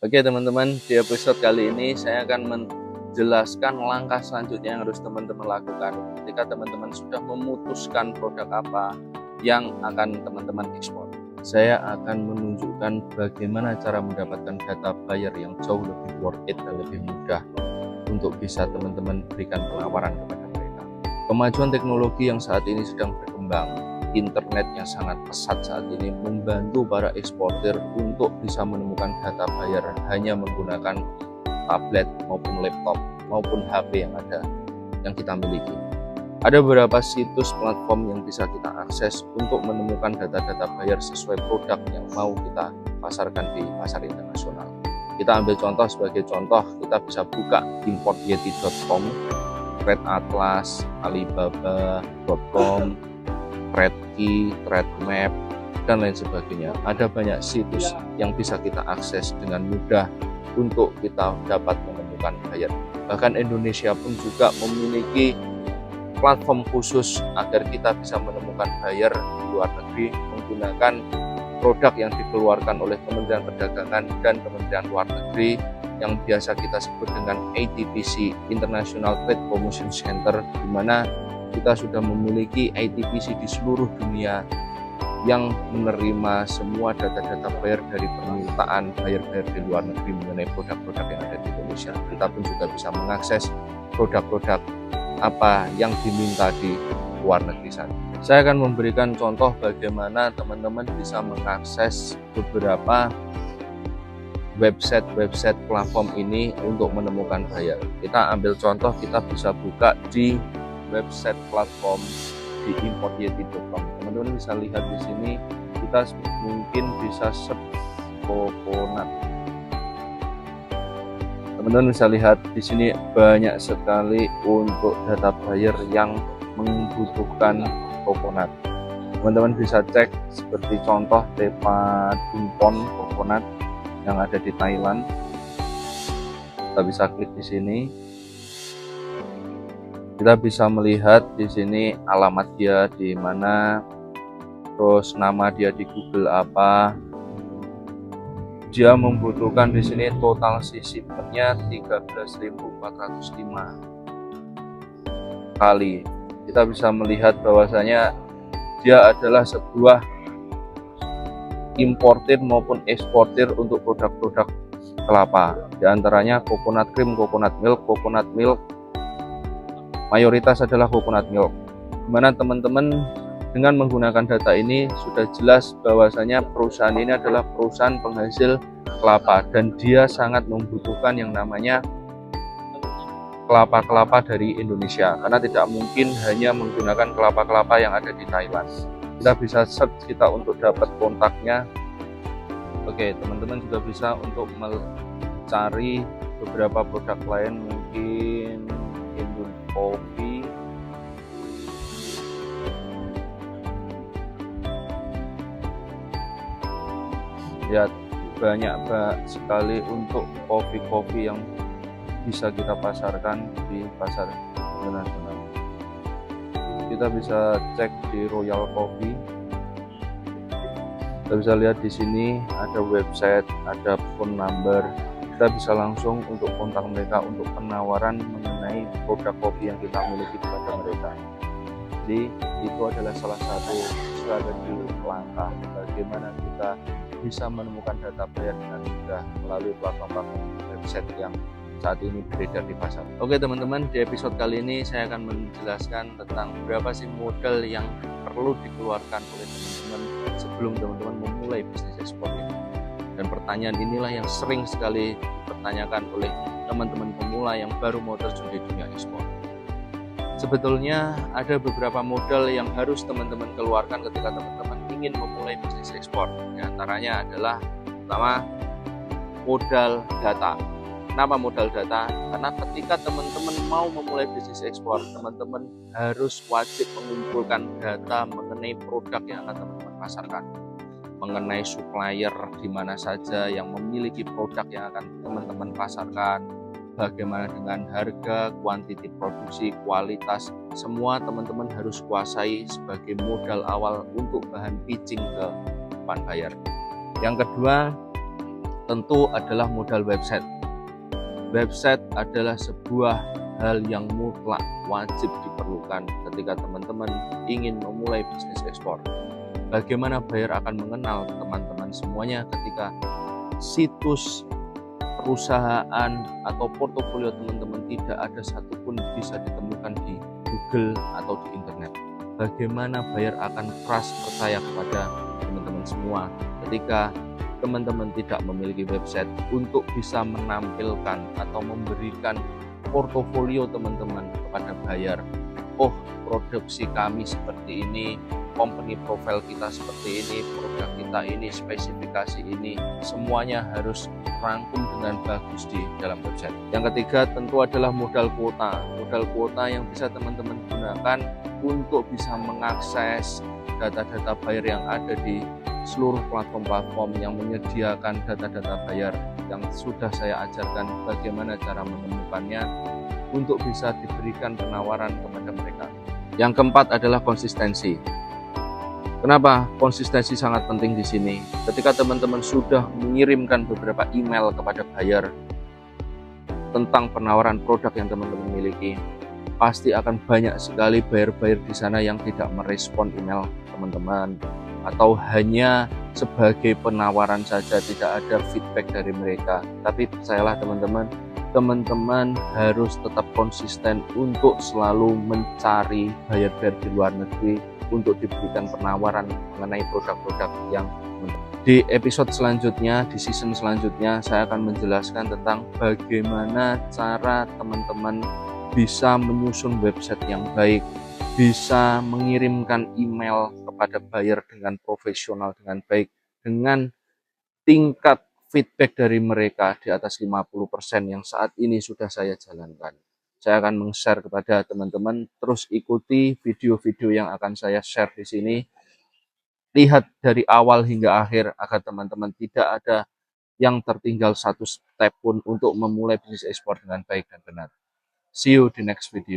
Oke teman-teman, di episode kali ini saya akan menjelaskan langkah selanjutnya yang harus teman-teman lakukan ketika teman-teman sudah memutuskan produk apa yang akan teman-teman ekspor. Saya akan menunjukkan bagaimana cara mendapatkan data buyer yang jauh lebih worth it dan lebih mudah untuk bisa teman-teman berikan penawaran kepada mereka. Kemajuan teknologi yang saat ini sedang berkembang, internet yang sangat pesat saat ini membantu para eksportir untuk bisa menemukan data buyer hanya menggunakan tablet maupun laptop maupun HP yang kita miliki. Ada beberapa situs platform yang bisa kita akses untuk menemukan data-data buyer sesuai produk yang mau kita pasarkan di pasar internasional. Kita ambil contoh, sebagai contoh kita bisa buka importyeti.com, Trade Atlas, Alibaba.com, TradeKey, TradeMap, dan lain sebagainya. Ada banyak situs yang bisa kita akses dengan mudah untuk kita dapat menemukan buyer. Bahkan Indonesia pun juga memiliki platform khusus agar kita bisa menemukan buyer di luar negeri menggunakan produk yang dikeluarkan oleh Kementerian Perdagangan dan Kementerian Luar Negeri yang biasa kita sebut dengan ITPC, International Trade Promotion Center, di mana kita sudah memiliki ITPC di seluruh dunia yang menerima semua data-data buyer dari permintaan buyer-buyer di luar negeri mengenai produk-produk yang ada di Indonesia. Kita pun juga bisa mengakses produk-produk apa yang diminta di luar negeri sana. Saya akan memberikan contoh bagaimana teman-teman bisa mengakses beberapa website platform ini untuk menemukan buyer. Kita ambil contoh, kita bisa buka di website platform di importyeti.com. Teman-teman bisa lihat di sini, kita mungkin bisa search coconut. Teman-teman bisa lihat di sini banyak sekali untuk data buyer yang membutuhkan coconut. Teman-teman bisa cek seperti contoh Tepa Dumpon coconut yang ada di Thailand. Kita bisa klik di sini. Kita bisa melihat di sini alamat dia di mana, terus nama dia di Google apa. Dia membutuhkan di sini total shipmentnya 13.405 kali. Kita bisa melihat bahwasanya dia adalah sebuah importir maupun eksportir untuk produk-produk kelapa. Di antaranya coconut cream, coconut milk mayoritas adalah coconut milk. Dimana teman-teman dengan menggunakan data ini sudah jelas bahwasanya perusahaan ini adalah perusahaan penghasil kelapa dan dia sangat membutuhkan yang namanya kelapa-kelapa dari Indonesia, karena tidak mungkin hanya menggunakan kelapa-kelapa yang ada di Thailand. Kita bisa search kita untuk dapat kontaknya. Oke, teman-teman juga bisa untuk mencari beberapa produk lain, mungkin Indun Coffee. Lihat banyak sekali untuk kopi-kopi yang bisa kita pasarkan di pasar internasional. Kita bisa cek di Royal Coffee. Kita bisa lihat di sini ada website, ada phone number. Kita bisa langsung untuk kontak mereka untuk penawaran mengenai produk kopi yang kita miliki kepada mereka. Jadi itu adalah salah satu strategi langkah bagaimana kita bisa menemukan data buyer dengan mudah melalui platform website yang saat ini beredar di pasar. Oke teman-teman, di episode kali ini saya akan menjelaskan tentang berapa sih modal yang perlu dikeluarkan oleh teman-teman sebelum teman-teman memulai bisnis ekspor ini. Dan pertanyaan inilah yang sering sekali dipertanyakan oleh teman-teman pemula yang baru mau terjun di dunia ekspor. Sebetulnya ada beberapa modal yang harus teman-teman keluarkan ketika teman-teman ingin memulai bisnis ekspor. Di antaranya adalah pertama, modal data. Kenapa modal data? Karena ketika teman-teman mau memulai bisnis ekspor, teman-teman harus wajib mengumpulkan data mengenai produk yang akan teman-teman pasarkan, mengenai supplier di mana saja yang memiliki produk yang akan teman-teman pasarkan, bagaimana dengan harga, kuantiti produksi, kualitas, semua teman-teman harus kuasai sebagai modal awal untuk bahan pitching ke depan buyer. Yang kedua, tentu adalah modal website. Website adalah sebuah hal yang mutlak wajib diperlukan ketika teman-teman ingin memulai bisnis ekspor. Bagaimana buyer akan mengenal teman-teman semuanya ketika situs perusahaan atau portofolio teman-teman tidak ada satupun bisa ditemukan di Google atau di internet. Bagaimana buyer akan trust, percaya kepada teman-teman semua ketika teman-teman tidak memiliki website untuk bisa menampilkan atau memberikan portofolio teman-teman kepada buyer. Oh, produksi kami seperti ini, company profile kita seperti ini, produk kita ini, spesifikasi ini, semuanya harus rangkum dengan bagus di dalam website. Yang ketiga tentu adalah modal kuota. Modal kuota yang bisa teman-teman gunakan untuk bisa mengakses data-data buyer yang ada di seluruh platform-platform yang menyediakan data-data buyer yang sudah saya ajarkan bagaimana cara menemukannya untuk bisa diberikan penawaran kepada mereka. Yang keempat adalah konsistensi. Kenapa konsistensi sangat penting di sini? Ketika teman-teman sudah mengirimkan beberapa email kepada buyer tentang penawaran produk yang teman-teman miliki, pasti akan banyak sekali buyer-buyer di sana yang tidak merespon email teman-teman, atau hanya sebagai penawaran saja, tidak ada feedback dari mereka. Tapi percayalah teman-teman harus tetap konsisten untuk selalu mencari buyer-buyer di luar negeri untuk diberikan penawaran mengenai produk-produk yang di episode selanjutnya, di season selanjutnya, saya akan menjelaskan tentang bagaimana cara teman-teman bisa menyusun website yang baik, bisa mengirimkan email kepada buyer dengan profesional, dengan baik, dengan tingkat feedback dari mereka di atas 50% yang saat ini sudah saya jalankan. Saya akan meng-share kepada teman-teman, terus ikuti video-video yang akan saya share di sini. Lihat dari awal hingga akhir agar teman-teman tidak ada yang tertinggal satu step pun untuk memulai bisnis ekspor dengan baik dan benar. See you di next video.